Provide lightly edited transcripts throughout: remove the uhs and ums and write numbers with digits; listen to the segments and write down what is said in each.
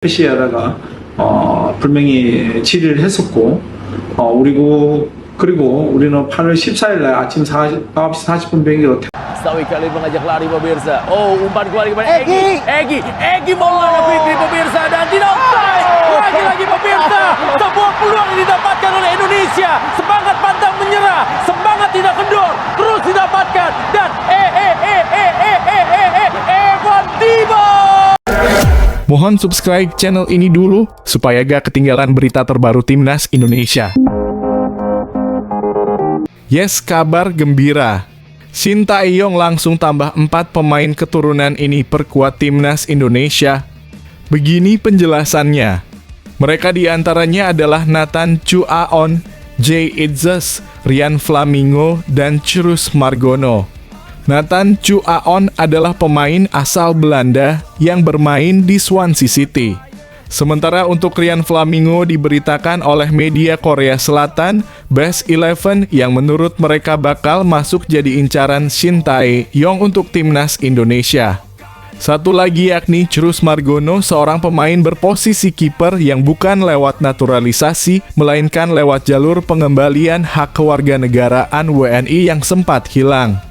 페시아라가 분명히 질의를 했었고 그리고 우리는 8월 14일 날 아침 9시 40분 비행기로 Sawi kali mengajak lari pemirsa. Oh, umpan keluar kepada Egy Maulana Fikri pemirsa dan tidak offside. Lagi-lagi pemirsa, sebuah peluang yang didapatkan oleh Indonesia. Semangat pantang menyerah, semangat tidak kendor, terus didapatkan dan Evan Diba. Mohon subscribe channel ini dulu supaya gak ketinggalan berita terbaru Timnas Indonesia. Yes, kabar gembira. Shin Tae-yong langsung tambah 4 pemain keturunan ini perkuat Timnas Indonesia. Begini penjelasannya. Mereka diantaranya adalah Nathan Chu Aon, Jay Itzes, Ryan Flamingo, dan Chirus Margono. Nathan Chu Aon adalah pemain asal Belanda yang bermain di Swansea City. Sementara untuk Ryan Flamingo diberitakan oleh media Korea Selatan, Best 11 yang menurut mereka bakal masuk jadi incaran Shin Tae-yong untuk Timnas Indonesia. Satu lagi yakni Chirus Margono, seorang pemain berposisi kiper yang bukan lewat naturalisasi, melainkan lewat jalur pengembalian hak kewarganegaraan WNI yang sempat hilang.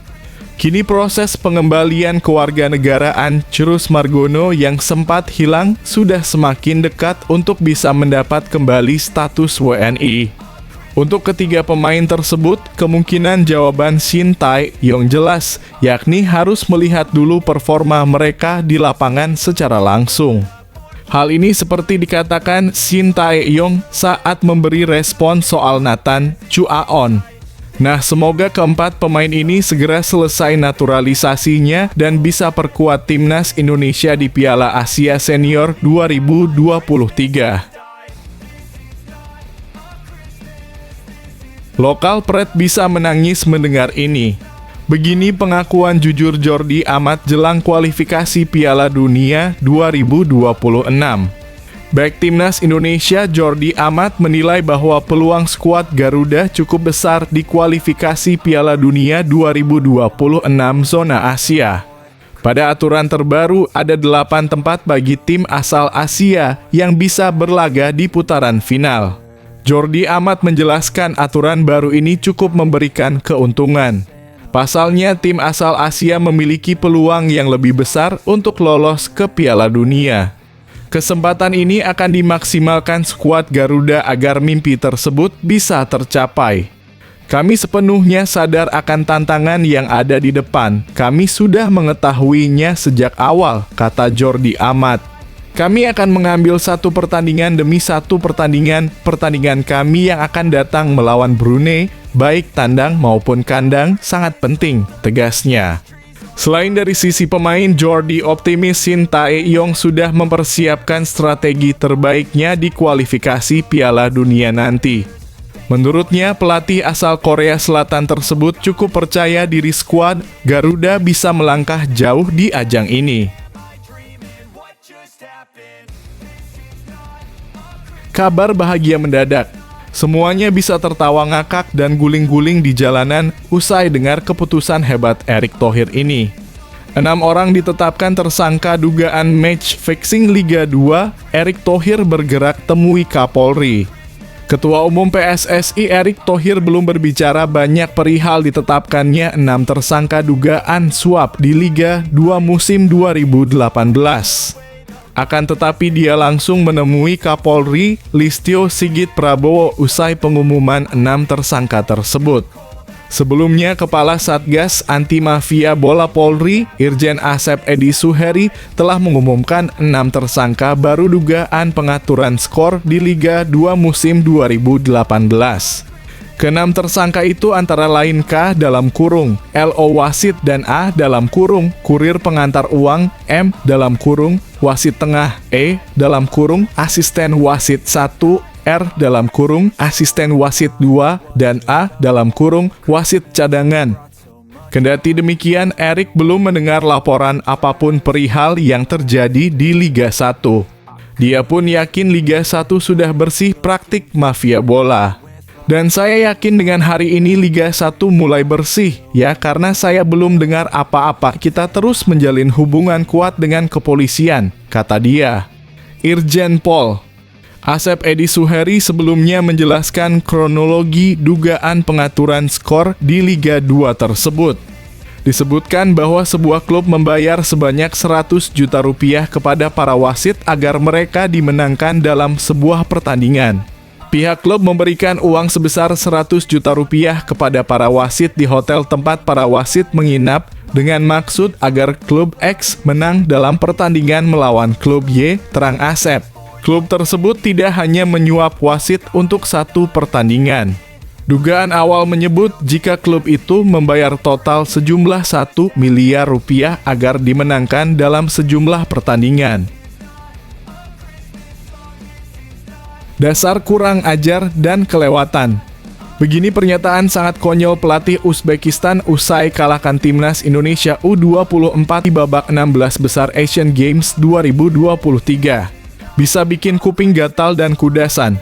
Kini proses pengembalian kewarganegaraan Chirus Margono yang sempat hilang sudah semakin dekat untuk bisa mendapat kembali status WNI. Untuk ketiga pemain tersebut, kemungkinan jawaban Shin Tae-yong jelas, yakni harus melihat dulu performa mereka di lapangan secara langsung. Hal ini seperti dikatakan Shin Tae-yong saat memberi respon soal Nathan Chu Aon. Nah, semoga keempat pemain ini segera selesai naturalisasinya dan bisa perkuat Timnas Indonesia di Piala Asia Senior 2023. Lokal Pret bisa menangis mendengar ini. Begini pengakuan jujur Jordi Amat jelang kualifikasi Piala Dunia 2026. Back Timnas Indonesia Jordi Amat menilai bahwa peluang skuad Garuda cukup besar di kualifikasi Piala Dunia 2026 zona Asia. Pada aturan terbaru, ada 8 tempat bagi tim asal Asia yang bisa berlaga di putaran final. Jordi Amat menjelaskan aturan baru ini cukup memberikan keuntungan. Pasalnya, tim asal Asia memiliki peluang yang lebih besar untuk lolos ke Piala Dunia. Kesempatan ini akan dimaksimalkan skuad Garuda agar mimpi tersebut bisa tercapai. Kami sepenuhnya sadar akan tantangan yang ada di depan. Kami sudah mengetahuinya sejak awal, kata Jordi Amat. Kami akan mengambil satu pertandingan demi satu pertandingan kami yang akan datang melawan Brunei, baik tandang maupun kandang, sangat penting, tegasnya. Selain dari sisi pemain, Jordi optimis Shin Tae-yong sudah mempersiapkan strategi terbaiknya di kualifikasi Piala Dunia nanti. Menurutnya, pelatih asal Korea Selatan tersebut cukup percaya diri skuad Garuda bisa melangkah jauh di ajang ini. Kabar bahagia mendadak. Semuanya bisa tertawa ngakak dan guling-guling di jalanan usai dengar keputusan hebat Erick Thohir ini. 6 orang ditetapkan tersangka dugaan match fixing Liga 2, Erick Thohir bergerak temui Kapolri. Ketua Umum PSSI Erick Thohir belum berbicara banyak perihal ditetapkannya 6 tersangka dugaan suap di Liga 2 musim 2018. Akan tetapi dia langsung menemui Kapolri Listio Sigit Prabowo usai pengumuman 6 tersangka tersebut. Sebelumnya, Kepala Satgas Anti Mafia Bola Polri, Irjen Asep Edi Suheri, telah mengumumkan 6 tersangka baru dugaan pengaturan skor di Liga 2 musim 2018. Keenam tersangka itu antara lain K dalam kurung, LO wasit dan A dalam kurung, kurir pengantar uang, M dalam kurung, wasit tengah, E dalam kurung, asisten wasit 1, R dalam kurung, asisten wasit 2, dan A dalam kurung, wasit cadangan. Kendati demikian, Erick belum mendengar laporan apapun perihal yang terjadi di Liga 1. Dia pun yakin Liga 1 sudah bersih praktik mafia bola. Dan saya yakin dengan hari ini Liga 1 mulai bersih, ya karena saya belum dengar apa-apa. Kita terus menjalin hubungan kuat dengan kepolisian, kata dia. Irjen Pol Asep Edi Suheri sebelumnya menjelaskan kronologi dugaan pengaturan skor di Liga 2 tersebut. Disebutkan bahwa sebuah klub membayar sebanyak 100 juta rupiah kepada para wasit agar mereka dimenangkan dalam sebuah pertandingan. Pihak klub memberikan uang sebesar 100 juta rupiah kepada para wasit di hotel tempat para wasit menginap dengan maksud agar klub X menang dalam pertandingan melawan klub Y, terang Asep. Klub tersebut tidak hanya menyuap wasit untuk satu pertandingan. Dugaan awal menyebut jika klub itu membayar total sejumlah 1 miliar rupiah agar dimenangkan dalam sejumlah pertandingan. Dasar kurang ajar dan kelewatan. Begini pernyataan sangat konyol pelatih Uzbekistan usai kalahkan timnas Indonesia U24 di babak 16 besar Asian Games 2023. Bisa bikin kuping gatal dan kudasan.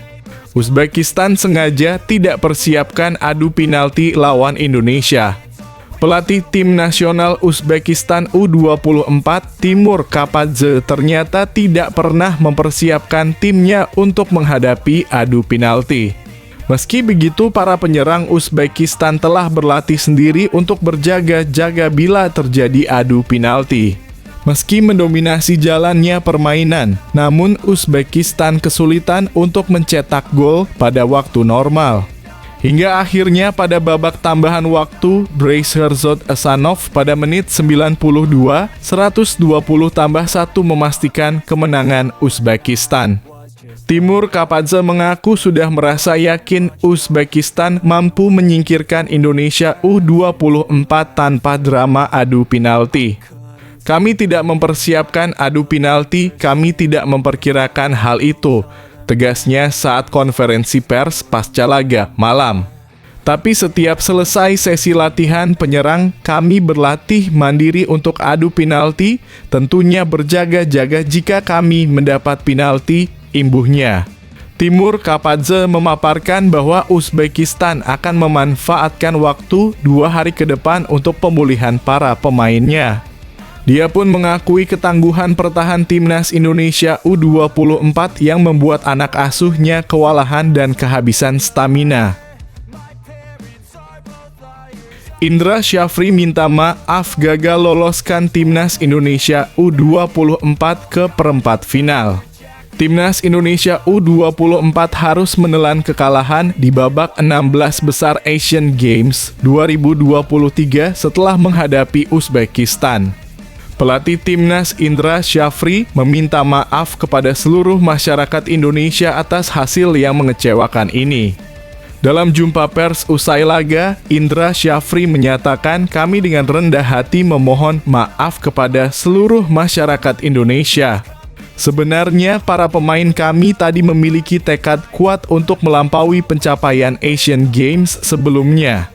Uzbekistan sengaja tidak persiapkan adu penalti lawan Indonesia. Pelatih tim nasional Uzbekistan U24 Timur Kapadze ternyata tidak pernah mempersiapkan timnya untuk menghadapi adu penalti. Meski begitu, para penyerang Uzbekistan telah berlatih sendiri untuk berjaga-jaga bila terjadi adu penalti. Meski mendominasi jalannya permainan, namun Uzbekistan kesulitan untuk mencetak gol pada waktu normal. Hingga akhirnya pada babak tambahan waktu, Braizerzod Asanov pada menit 92, 120+1 memastikan kemenangan Uzbekistan. Timur Kapadze mengaku sudah merasa yakin Uzbekistan mampu menyingkirkan Indonesia U24 tanpa drama adu penalti. Kami tidak mempersiapkan adu penalti, kami tidak memperkirakan hal itu, tegasnya saat konferensi pers pasca laga malam. Tapi setiap selesai sesi latihan penyerang, kami berlatih mandiri untuk adu penalti, tentunya berjaga-jaga jika kami mendapat penalti, imbuhnya. Timur Kapadze memaparkan bahwa Uzbekistan akan memanfaatkan waktu 2 hari ke depan untuk pemulihan para pemainnya. Dia pun mengakui ketangguhan pertahanan timnas Indonesia U24 yang membuat anak asuhnya kewalahan dan kehabisan stamina. Indra Syafri minta maaf gagal loloskan timnas Indonesia U24 ke perempat final. Timnas Indonesia U24 harus menelan kekalahan di babak 16 besar Asian Games 2023 setelah menghadapi Uzbekistan. Pelatih timnas Indra Syafri meminta maaf kepada seluruh masyarakat Indonesia atas hasil yang mengecewakan ini. Dalam jumpa pers usai laga, Indra Syafri menyatakan kami dengan rendah hati memohon maaf kepada seluruh masyarakat Indonesia. Sebenarnya para pemain kami tadi memiliki tekad kuat untuk melampaui pencapaian Asian Games sebelumnya.